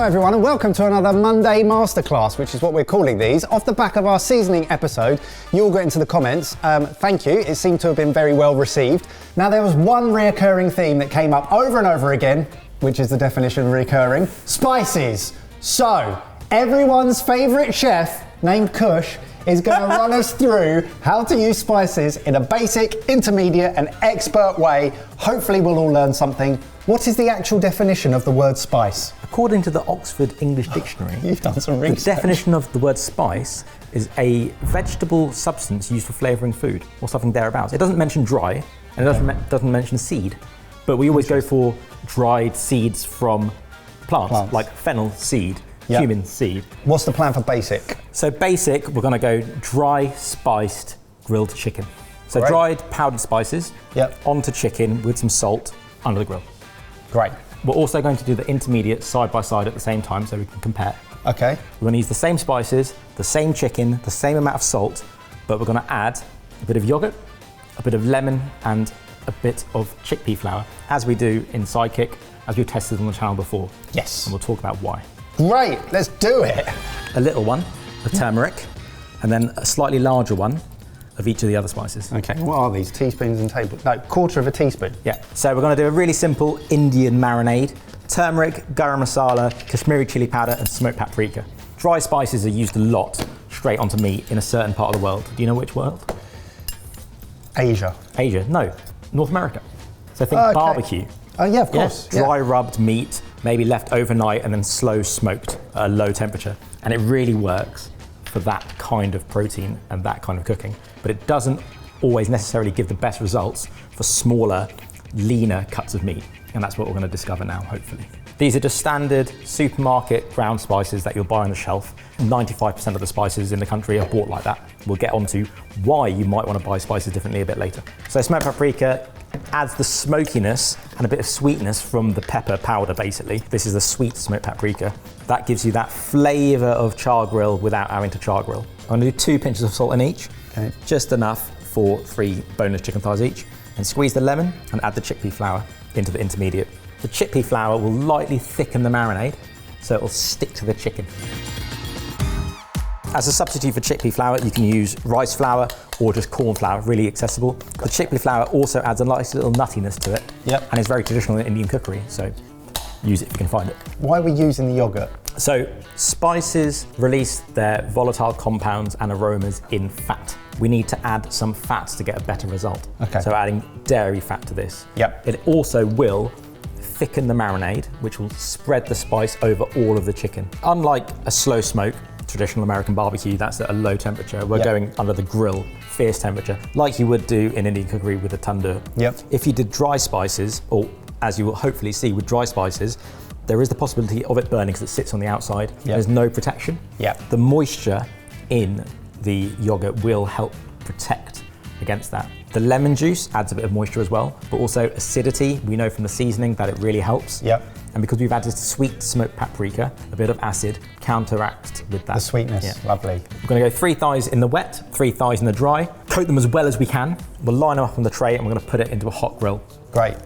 Hello everyone and welcome to another Monday Masterclass, which is what we're calling these. Off the back of our seasoning episode, you all got into the comments. Thank you, it seemed to have been very well received. Now there was one reoccurring theme that came up over and over again, which is the definition of recurring: spices. So, everyone's favourite chef, named Kush, is going to run us through how to use spices in a basic, intermediate and expert way. Hopefully we'll all learn something. What is the actual definition of the word spice? According to the Oxford English Dictionary, You've done some research. The definition of the word spice is a vegetable substance used for flavouring food, or something thereabouts. It doesn't mention dry, and it doesn't mention seed, but we always go for dried seeds from plants. Like fennel seed, cumin seed. What's the plan for basic? So basic, we're going to go dry, spiced, grilled chicken. So Great. Dried powdered spices onto chicken with some salt under the grill. Great. We're also going to do the intermediate side by side at the same time so we can compare. Okay. We're going to use the same spices, the same chicken, the same amount of salt, but we're going to add a bit of yogurt, a bit of lemon, and a bit of chickpea flour, as we do in Sidekick, as we've tested on the channel before. Yes. And we'll talk about why. Great, let's do it. A little one of turmeric, and then a slightly larger one of each of the other spices. Okay, what are these? Teaspoons and quarter of a teaspoon. Yeah, so we're going to do a really simple Indian marinade. Turmeric, Gar Masala, Kashmiri chili powder, and smoked paprika. Dry spices are used a lot straight onto meat in a certain part of the world. Do you know which world? Asia. Asia, no, North America. So think barbecue. Oh yeah, of course. Dry rubbed meat, maybe left overnight and then slow smoked at a low temperature. And it really works for that kind of protein and that kind of cooking. But it doesn't always necessarily give the best results for smaller, leaner cuts of meat. And that's what we're going to discover now, hopefully. These are just standard supermarket ground spices that you'll buy on the shelf. 95% of the spices in the country are bought like that. We'll get onto why you might want to buy spices differently a bit later. So smoked paprika adds the smokiness and a bit of sweetness from the pepper powder, basically. This is the sweet smoked paprika. That gives you that flavour of char grill without having to char grill. I'm going to do 2 pinches of salt in each, just enough for 3 boneless chicken thighs each. And squeeze the lemon and add the chickpea flour into the intermediate. The chickpea flour will lightly thicken the marinade, so it will stick to the chicken. As a substitute for chickpea flour, you can use rice flour or just corn flour, really accessible. The chickpea flour also adds a nice little nuttiness to it, and is very traditional in Indian cookery, so use it if you can find it. Why are we using the yogurt? So spices release their volatile compounds and aromas in fat. We need to add some fats to get a better result. Okay. So adding dairy fat to this. It also will thicken the marinade, which will spread the spice over all of the chicken. Unlike a slow smoke, traditional American barbecue, that's at a low temperature. We're going under the grill, fierce temperature, like you would do in Indian cookery with a tandoor. If you did dry spices, or as you will hopefully see with dry spices, there is the possibility of it burning because it sits on the outside. There's no protection. The moisture in the yogurt will help protect against that. The lemon juice adds a bit of moisture as well, but also acidity. We know from the seasoning that it really helps. And because we've added sweet smoked paprika, a bit of acid counteracts with that. The sweetness, lovely. We're going to go 3 thighs in the wet, 3 thighs in the dry. Coat them as well as we can. We'll line them up on the tray and we're going to put it into a hot grill. Great.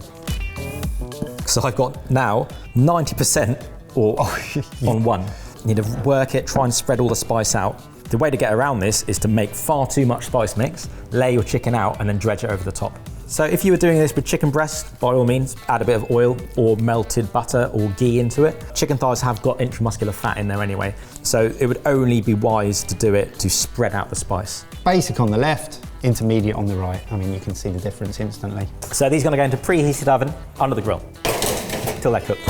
So I've got now 90% on one. You need to work it, try and spread all the spice out. The way to get around this is to make far too much spice mix, lay your chicken out and then dredge it over the top. So if you were doing this with chicken breast, by all means, add a bit of oil or melted butter or ghee into it. Chicken thighs have got intramuscular fat in there anyway, so it would only be wise to do it to spread out the spice. Basic on the left, intermediate on the right. I mean, you can see the difference instantly. So these are gonna go into preheated oven under the grill till they're cooked.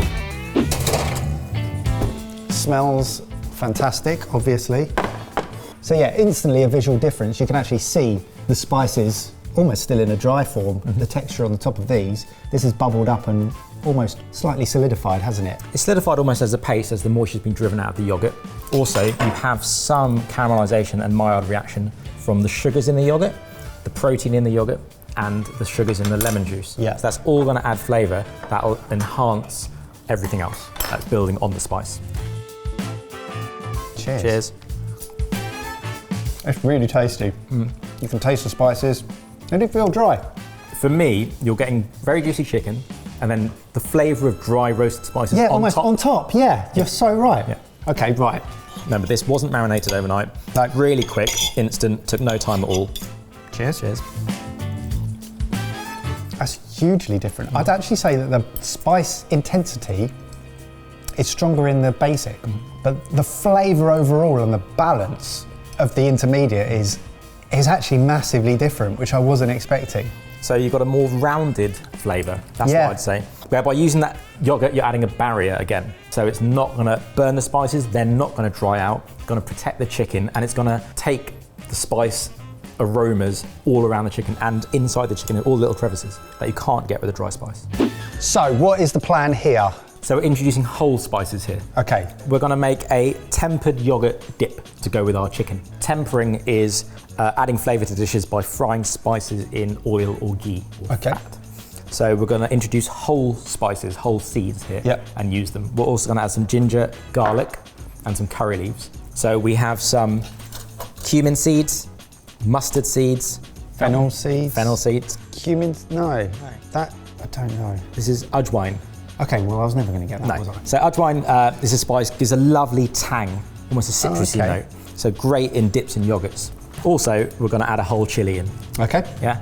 Smells fantastic, obviously. So yeah, instantly a visual difference. You can actually see the spices almost still in a dry form. The texture on the top of these, this has bubbled up and almost slightly solidified, hasn't it? It's solidified almost as a paste as the moisture's been driven out of the yogurt. Also, you have some caramelization and Maillard reaction from the sugars in the yogurt, the protein in the yogurt, and the sugars in the lemon juice. So that's all gonna add flavor that'll enhance everything else that's building on the spice. Cheers. Cheers. It's really tasty. You can taste the spices. They do feel dry. For me, you're getting very juicy chicken, and then the flavour of dry roasted spices Yeah, on almost top. on top. Yeah, you're so right. Yeah. Okay, right. Remember, this wasn't marinated overnight. Like really quick, instant, took no time at all. Cheers. Cheers. That's hugely different. I'd actually say that the spice intensity is stronger in the basic, but the flavour overall and the balance of the intermediate is actually massively different, which I wasn't expecting. So you've got a more rounded flavour, that's Yeah. what I'd say. Where by using that yogurt, you're adding a barrier again. So it's not gonna burn the spices, they're not gonna dry out, it's gonna protect the chicken, and it's gonna take the spice aromas all around the chicken and inside the chicken in all the little crevices that you can't get with a dry spice. So what is the plan here? So we're introducing whole spices here. Okay. We're gonna make a tempered yogurt dip to go with our chicken. Tempering is adding flavour to dishes by frying spices in oil or ghee or Okay. fat. So we're gonna introduce whole spices, whole seeds here, Yep. and use them. We're also gonna add some ginger, garlic, and some curry leaves. So we have some cumin seeds, mustard seeds, Fennel seeds. fennel seeds. Cumin? No. That, I don't know. This is ajwain. Okay, well, I was never going to get that, was I? So ajwain is a spice, gives a lovely tang, almost a citrusy okay. note. So great in dips and yogurts. Also, we're gonna add a whole chili in, Okay. yeah?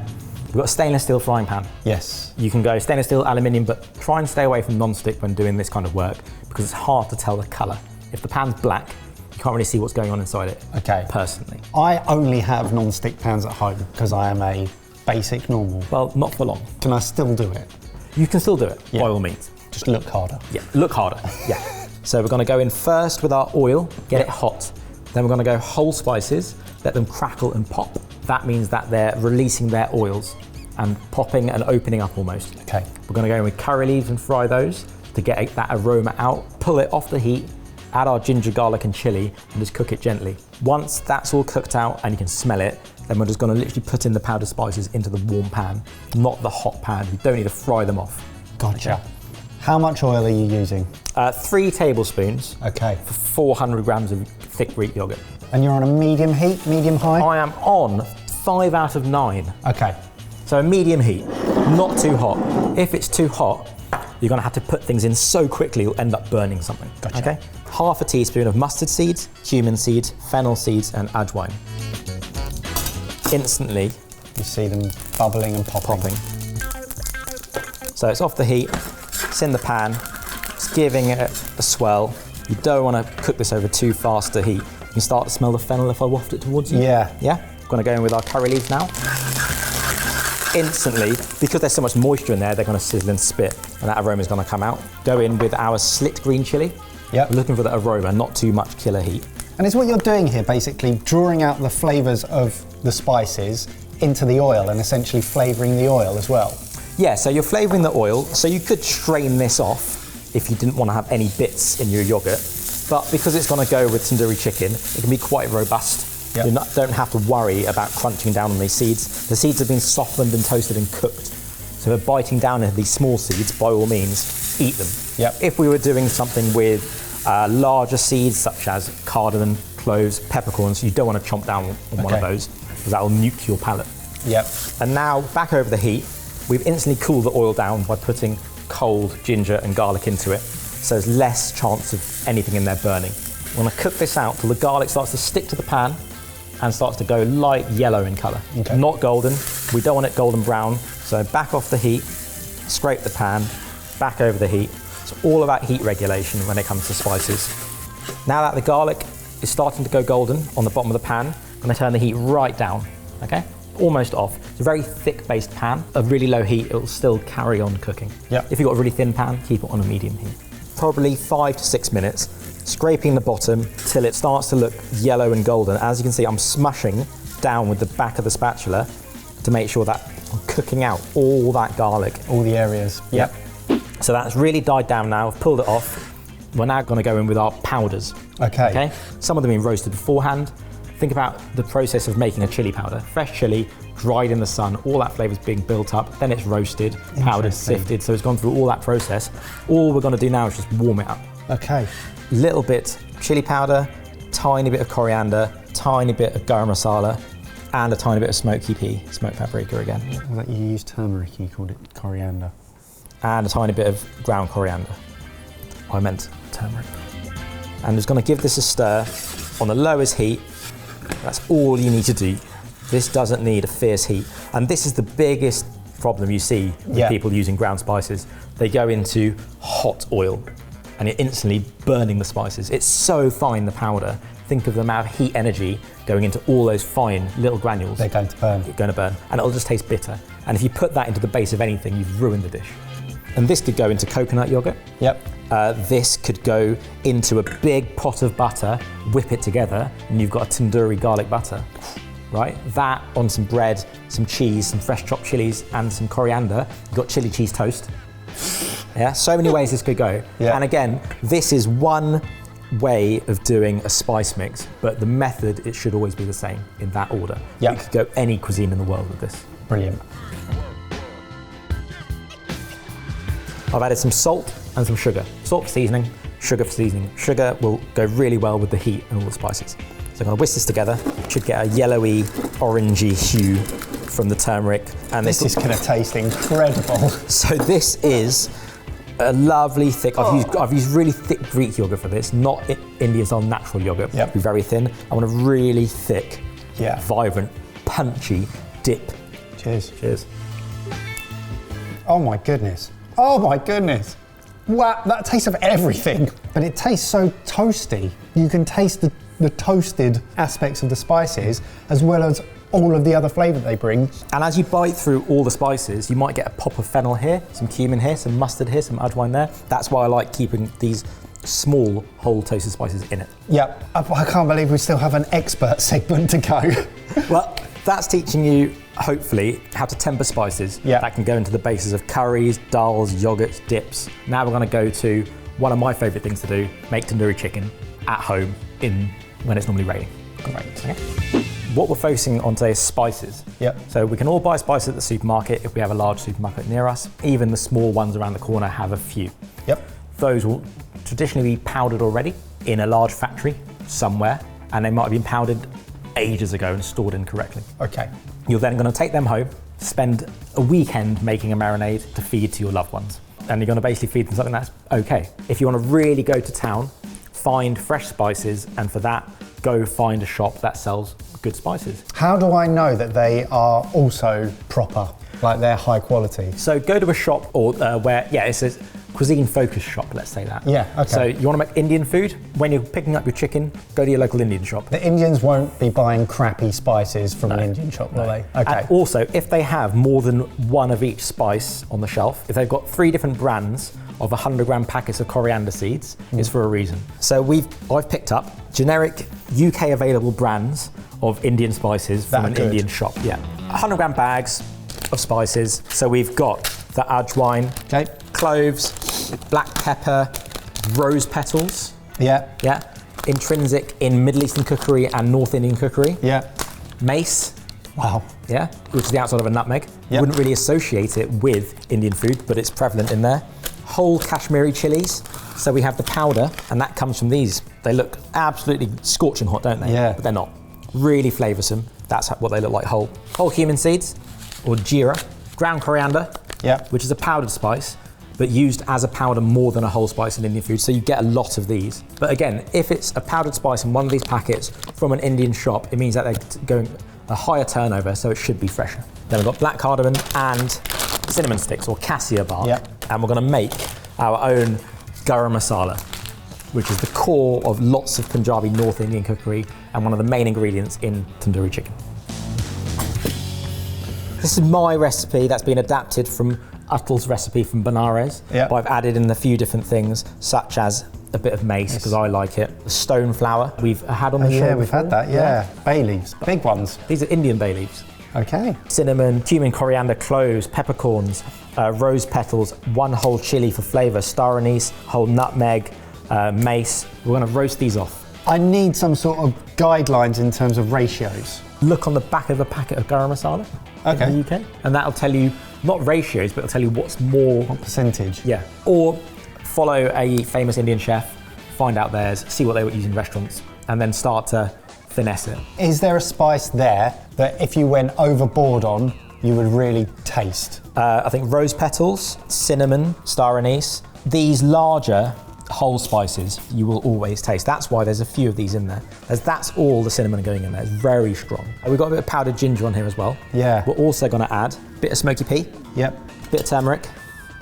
We've got a stainless steel frying pan. Yes. You can go stainless steel, aluminium, but try and stay away from non-stick when doing this kind of work because it's hard to tell the colour. If the pan's black, you can't really see what's going on inside it, Okay. personally. I only have non-stick pans at home because I am a basic normal. Well, not for long. Can I still do it? You can still do it, Yeah. by all means. Just look harder. Yeah, look harder, yeah. So we're gonna go in first with our oil, get it hot. Then we're gonna go whole spices, let them crackle and pop. That means that they're releasing their oils and popping and opening up almost. Okay. We're gonna go in with curry leaves and fry those to get that aroma out, pull it off the heat, add our ginger, garlic and chili and just cook it gently. Once that's all cooked out and you can smell it, then we're just gonna literally put in the powdered spices into the warm pan, not the hot pan. You don't need to fry them off. Gotcha. How much oil are you using? 3 tablespoons Okay. for 400 grams of thick Greek yogurt. And you're on a medium heat, medium high? I am on 5 out of 9. Okay. So a medium heat, not too hot. If it's too hot, you're gonna have to put things in so quickly you'll end up burning something. Gotcha. Okay? Half a teaspoon of mustard seeds, cumin seeds, fennel seeds, and ajwain. Instantly You see them bubbling and popping. So it's off the heat, it's in the pan, it's giving it a swell. You don't want to cook this over too fast a heat. You can start to smell the fennel if I waft it towards you. Yeah. Yeah? We're gonna go in with our curry leaves now. Instantly, because there's so much moisture in there, they're gonna sizzle and spit, and that aroma is gonna come out. Go in with our slit green chili. Yep. We're looking for that aroma, not too much killer heat. And it's what you're doing here, basically drawing out the flavours of the spices into the oil and essentially flavouring the oil as well. Yeah, so you're flavouring the oil, so you could strain this off if you didn't want to have any bits in your yogurt, but because it's going to go with tandoori chicken, it can be quite robust. Yep. You don't have to worry about crunching down on these seeds. The seeds have been softened and toasted and cooked, so if biting down into these small seeds, by all means, eat them. Yep. If we were doing something with larger seeds, such as cardamom, cloves, peppercorns, you don't want to chomp down on one of Okay. those, because that will nuke your palate. Yep. And now, back over the heat, we've instantly cooled the oil down by putting cold ginger and garlic into it, so there's less chance of anything in there burning. We're gonna cook this out till the garlic starts to stick to the pan and starts to go light yellow in colour. Okay. Not golden, we don't want it golden brown, so back off the heat, scrape the pan, back over the heat. It's all about heat regulation when it comes to spices. Now that the garlic is starting to go golden on the bottom of the pan, I'm gonna turn the heat right down, okay? Almost off. It's a very thick based pan. A really low heat, it'll still carry on cooking. Yep. If you've got a really thin pan, keep it on a medium heat. Probably 5 to 6 minutes, scraping the bottom till it starts to look yellow and golden. As you can see, I'm smushing down with the back of the spatula to make sure that I'm cooking out all that garlic. All the areas. Yep. So that's really died down now. I've pulled it off. We're now going to go in with our powders. Okay. Some of them been roasted beforehand. Think about the process of making a chili powder. Fresh chili, dried in the sun, all that flavour's being built up, then it's roasted, powdered, Interesting. sifted, so it's gone through all that process. All we're going to do now is just warm it up. Okay. Little bit chili powder, tiny bit of coriander, tiny bit of Gar Masala, and a tiny bit of smoky pea, smoked paprika again. That you used turmeric, you called it coriander. and a tiny bit of ground coriander. I meant turmeric. And just going to give this a stir on the lowest heat. That's all you need to do. This doesn't need a fierce heat. And this is the biggest problem you see with people using ground spices. They go into hot oil and you're instantly burning the spices. It's so fine, the powder. Think of the amount of heat energy going into all those fine little granules. They're going to burn. They're going to burn. And it'll just taste bitter. And if you put that into the base of anything, you've ruined the dish. And this could go into coconut yogurt. Yep. This could go into a big pot of butter, whip it together, and you've got a tandoori garlic butter, right? That on some bread, some cheese, some fresh chopped chilies, and some coriander. You've got chili cheese toast. Yeah, so many ways this could go. Yeah. And again, this is one way of doing a spice mix, but the method, it should always be the same in that order. Yep. You could go any cuisine in the world with this. Brilliant. I've added some salt and some sugar. Salt for seasoning, sugar for seasoning. Sugar will go really well with the heat and all the spices. So I'm going to whisk this together. Should get a yellowy, orangey hue from the turmeric. And This is going to taste incredible. So this is a lovely thick, I've used really thick Greek yogurt for this, not Indian style natural yogurt. Yep. Be very thin. I want a really thick, vibrant, punchy dip. Cheers. Cheers. Oh my goodness. Oh my goodness. Wow, that tastes of everything. But it tastes so toasty. You can taste the toasted aspects of the spices as well as all of the other flavour they bring. And as you bite through all the spices, you might get a pop of fennel here, some cumin here, some mustard here, some ajwain there. That's why I like keeping these small whole toasted spices in it. Yep, I can't believe we still have an expert segment to go. Well, that's teaching you, hopefully, how to temper spices. That can go into the bases of curries, dals, yogurts, dips. Now we're going to go to one of my favourite things to do, make tandoori chicken at home when it's normally raining. Great. Okay. What we're focusing on today is spices. Yep. So we can all buy spices at the supermarket if we have a large supermarket near us. Even the small ones around the corner have a few. Yep. Those will traditionally be powdered already in a large factory somewhere, and they might have been powdered ages ago and stored incorrectly. Okay. You're then going to take them home, spend a weekend making a marinade to feed to your loved ones. And you're going to basically feed them something that's okay. If you want to really go to town, find fresh spices, and for that, go find a shop that sells good spices. How do I know that they are also proper, like they're high quality? So go to a shop or where, it's a cuisine focused shop, let's say that. Yeah, okay. So you want to make Indian food? When you're picking up your chicken, go to your local Indian shop. The Indians won't be buying crappy spices from an Indian shop, will they? Okay. And also, if they have more than one of each spice on the shelf, if they've got 3 different brands of 100-gram packets of coriander seeds, it's for a reason. So I've picked up generic UK available brands of Indian spices from an Indian shop. 100-gram bags of spices. So we've got the ajwain, cloves, black pepper, rose petals. Intrinsic in Middle Eastern cookery and North Indian cookery. Mace. Wow. Which is the outside of a nutmeg. You wouldn't really associate it with Indian food, but it's prevalent in there. Whole Kashmiri chilies. So we have the powder, and that comes from these. They look absolutely scorching hot, don't they? Yeah. But they're not. Really flavoursome. That's what they look like whole. Whole cumin seeds, or jeera. Ground coriander, which is a powdered spice, but used as a powder more than a whole spice in Indian food. So you get a lot of these. But again, if it's a powdered spice in one of these packets from an Indian shop, it means that they're going a higher turnover, so it should be fresher. Then we've got black cardamom and cinnamon sticks, or cassia bark. And we're going to make our own Gar Masala, which is the core of lots of Punjabi North Indian cookery and one of the main ingredients in tandoori chicken. This is my recipe that's been adapted from Atul's recipe from Benares, but I've added in a few different things, such as a bit of mace, because I like it. The stone flower we've had on the show we've had that, Bay leaves, big ones. These are Indian bay leaves. Okay. Cinnamon, cumin, coriander, cloves, peppercorns, rose petals, 1 whole chili for flavour, star anise, whole nutmeg, mace. We're going to roast these off. I need some sort of guidelines in terms of ratios. Look on the back of a packet of Gar Masala in the UK, and that'll tell you, not ratios, but it'll tell you what's more... What percentage? Or follow a famous Indian chef, find out theirs, see what they would use in restaurants, and then start to finesse it. Is there a spice there that if you went overboard on, you would really taste? I think rose petals, cinnamon, star anise. These larger whole spices you will always taste. That's why there's a few of these in there, as that's all the cinnamon going in there. It's very strong. We've got a bit of powdered ginger on here as well. Yeah. We're also going to add a bit of smoky pea. Yep. Bit of turmeric,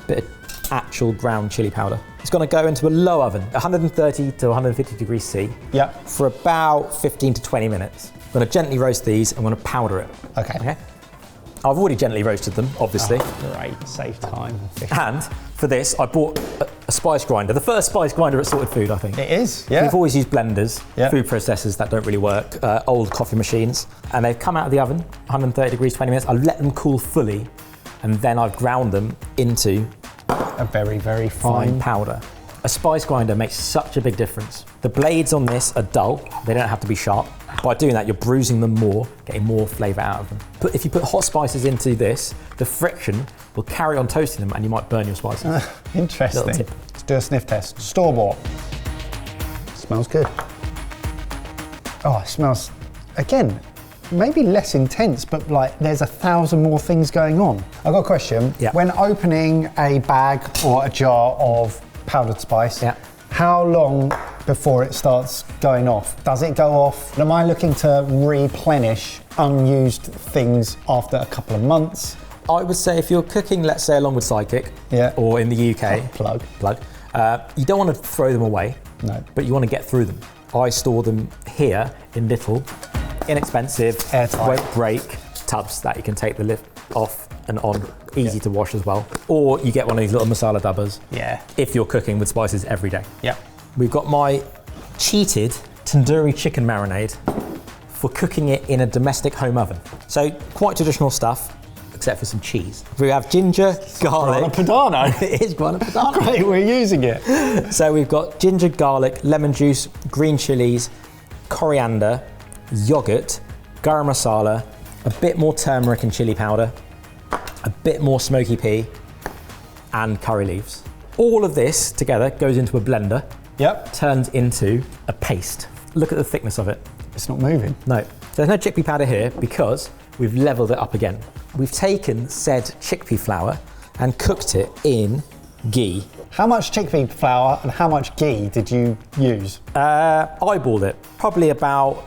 bit of actual ground chili powder. It's going to go into a low oven, 130 to 150 degrees C. Yep. For about 15 to 20 minutes. I'm going to gently roast these. I'm going to powder it. Okay. I've already gently roasted them, obviously. Oh, great, save time. And for this, I bought a spice grinder. The first spice grinder at Sorted Food, I think. It is, yeah. We've always used blenders, Yep. food processors that don't really work, old coffee machines. And they've come out of the oven, 130 degrees, 20 minutes. I've let them cool fully, and then I've ground them into a very, very fine powder. A spice grinder makes such a big difference. The blades on this are dull, they don't have to be sharp. By doing that, you're bruising them more, getting more flavour out of them. But if you put hot spices into this, the friction will carry on toasting them and you might burn your spices. Interesting. Little tip. Let's do a sniff test. Store-bought. Smells good. Oh, it smells, again, maybe less intense, but like there's 1,000 more things going on. I've got a question. Yeah. When opening a bag or a jar of powdered spice, Yeah. how long before it starts going off? Does it go off? Am I looking to replenish unused things after a couple of months? I would say if you're cooking, let's say along with Sidekick, Yeah. or in the UK, Plug. you don't want to throw them away, No. but you want to get through them. I store them here in little, inexpensive, Airtight. won't break tubs that you can take the lid off and on, easy to wash as well. Or you get one of these little masala dubbers Yeah. if you're cooking with spices every day. Yep. We've got my cheated tandoori chicken marinade for cooking it in a domestic home oven. So quite traditional stuff, except for some cheese. We have ginger, garlic. Padano. It is guarana padano. Great, we're using it. So we've got ginger, garlic, lemon juice, green chilies, coriander, yogurt, garam masala, a bit more turmeric and chili powder, a bit more smoky pea, and curry leaves. All of this together goes into a blender, Yep. turns into a paste. Look at the thickness of it. It's not moving. No, so there's no chickpea powder here because we've leveled it up again. We've taken said chickpea flour and cooked it in ghee. How much chickpea flour and how much ghee did you use? Eyeballed it, probably about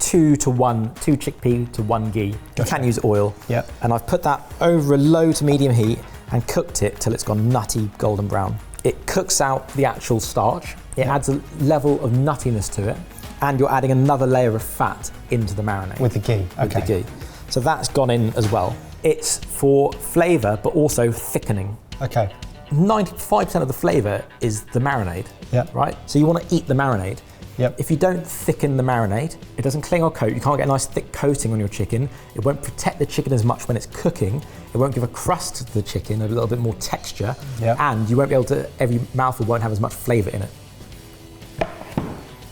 2 chickpea to 1 ghee. You can use oil. Yep. And I've put that over a low to medium heat and cooked it till it's gone nutty golden brown. It cooks out the actual starch. It adds a level of nuttiness to it, and you're adding another layer of fat into the marinade. With the ghee, With okay. the ghee. So that's gone in as well. It's for flavour, but also thickening. Okay. 95% of the flavour is the marinade, Yep. right? So you want to eat the marinade. Yep. If you don't thicken the marinade, it doesn't cling or coat. You can't get a nice thick coating on your chicken. It won't protect the chicken as much when it's cooking. It won't give a crust to the chicken, a little bit more texture. Yep. And you won't be able to, every mouthful won't have as much flavour in it.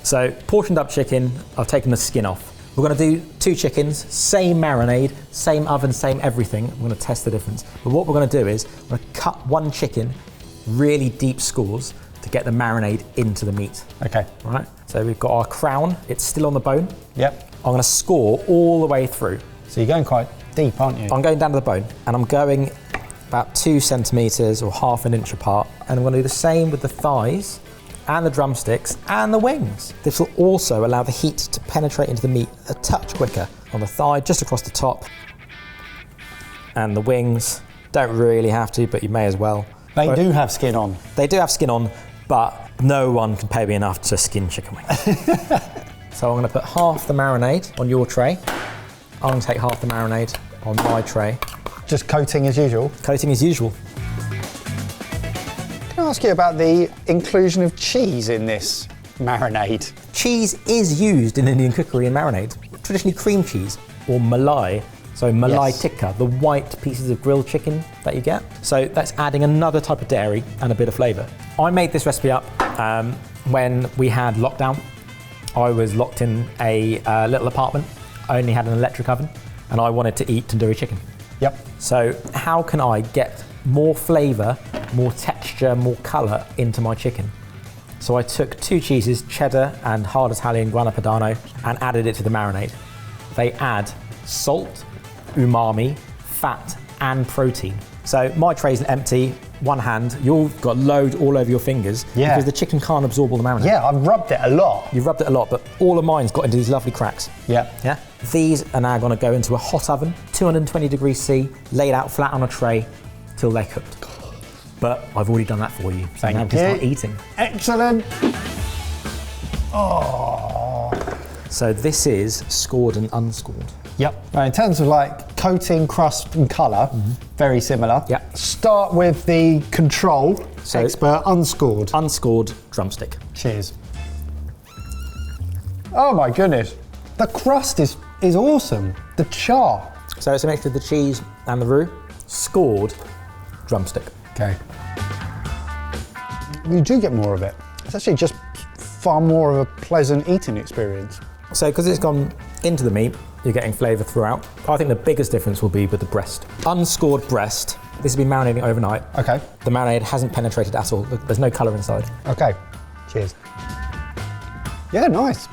So portioned up chicken, I've taken the skin off. We're going to do 2 chickens, same marinade, same oven, same everything. I'm going to test the difference. But what we're going to do is we're going to cut one chicken really deep scores to get the marinade into the meat. Okay. Right? So we've got our crown, it's still on the bone. Yep. I'm going to score all the way through. So you're going quite deep, aren't you? I'm going down to the bone and I'm going about 2 centimetres or half an inch apart. And I'm going to do the same with the thighs and the drumsticks and the wings. This will also allow the heat to penetrate into the meat a touch quicker. On the thigh, just across the top. And the wings, don't really have to, but you may as well. They do have skin on. They do have skin on, but no one can pay me enough to skin chicken wings. So I'm going to put half the marinade on your tray. I'm going to take half the marinade on my tray. Just coating as usual. Coating as usual. Can I ask you about the inclusion of cheese in this marinade? Cheese is used in Indian cookery and marinade. Traditionally cream cheese or malai. So malai Yes. tikka, the white pieces of grilled chicken that you get. So that's adding another type of dairy and a bit of flavour. I made this recipe up when we had lockdown. I was locked in a little apartment. I only had an electric oven and I wanted to eat tandoori chicken. Yep. So how can I get more flavour, more texture, more colour into my chicken? So I took 2 cheeses, cheddar and hard Italian Grana Padano, and added it to the marinade. They add salt, umami, fat and protein. So my tray's empty, one hand, you've got loads all over your fingers because the chicken can't absorb all the marinade. Yeah, I've rubbed it a lot. You've rubbed it a lot, but all of mine's got into these lovely cracks. Yeah. Yeah. These are now gonna go into a hot oven, 220 degrees C, laid out flat on a tray till they're cooked. But I've already done that for you. So now we can start eating. Excellent. Oh. So this is scored and unscored. Yep. Now, in terms of like coating, crust and colour, very similar. Yep. Start with the control, expert, unscored. Unscored drumstick. Cheers. Oh my goodness. The crust is awesome. The char. So it's a mixture of the cheese and the roux. Scored drumstick. Okay. You do get more of it. It's actually just far more of a pleasant eating experience. So because it's gone into the meat, you're getting flavour throughout. I think the biggest difference will be with the breast. Unscored breast, this has been marinating overnight. Okay. The marinade hasn't penetrated at all. There's no colour inside. Okay, cheers. Yeah, nice.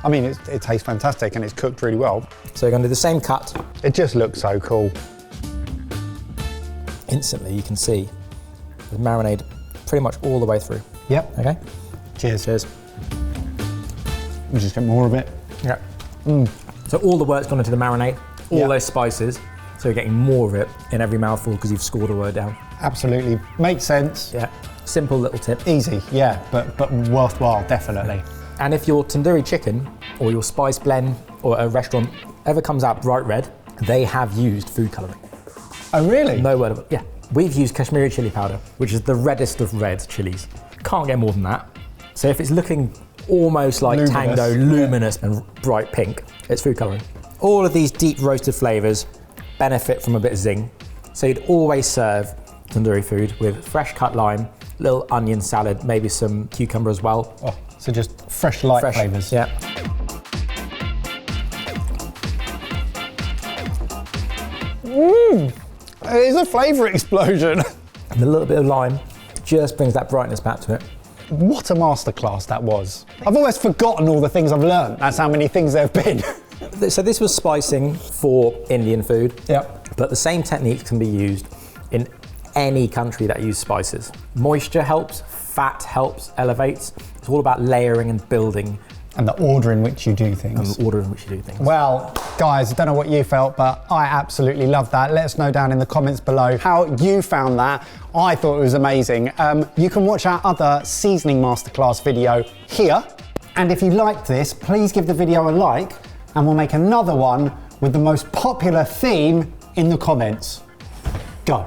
I mean, it tastes fantastic and it's cooked really well. So you're going to do the same cut. It just looks so cool. Instantly you can see the marinade pretty much all the way through. Yep. Okay? Cheers. Cheers. We'll just get more of it. Yeah. So all the work's gone into the marinade, all those spices, so you're getting more of it in every mouthful because you've scored a word down. Absolutely. Makes sense. Yeah. Simple little tip. Easy, yeah, but worthwhile, definitely. And if your tandoori chicken or your spice blend or a restaurant ever comes out bright red, they have used food colouring. Oh, really? No word of it. Yeah. We've used Kashmiri chili powder, which is the reddest of red chilies. Can't get more than that. So if it's looking almost like luminous, tango, luminous and bright pink, it's food colouring. All of these deep roasted flavours benefit from a bit of zing. So you'd always serve tandoori food with fresh cut lime, little onion salad, maybe some cucumber as well. Oh, so just fresh light flavours. Yeah. It is a flavour explosion. And a little bit of lime just brings that brightness back to it. What a masterclass that was. I've almost forgotten all the things I've learned. That's how many things there have been. So this was spicing for Indian food. Yep. But the same techniques can be used in any country that uses spices. Moisture helps, fat helps, elevates. It's all about layering and building. And the order in which you do things. And the order in which you do things. Well, guys, I don't know what you felt, but I absolutely love that. Let us know down in the comments below how you found that. I thought it was amazing. You can watch our other seasoning masterclass video here. And if you liked this, please give the video a like and we'll make another one with the most popular theme in the comments. Go.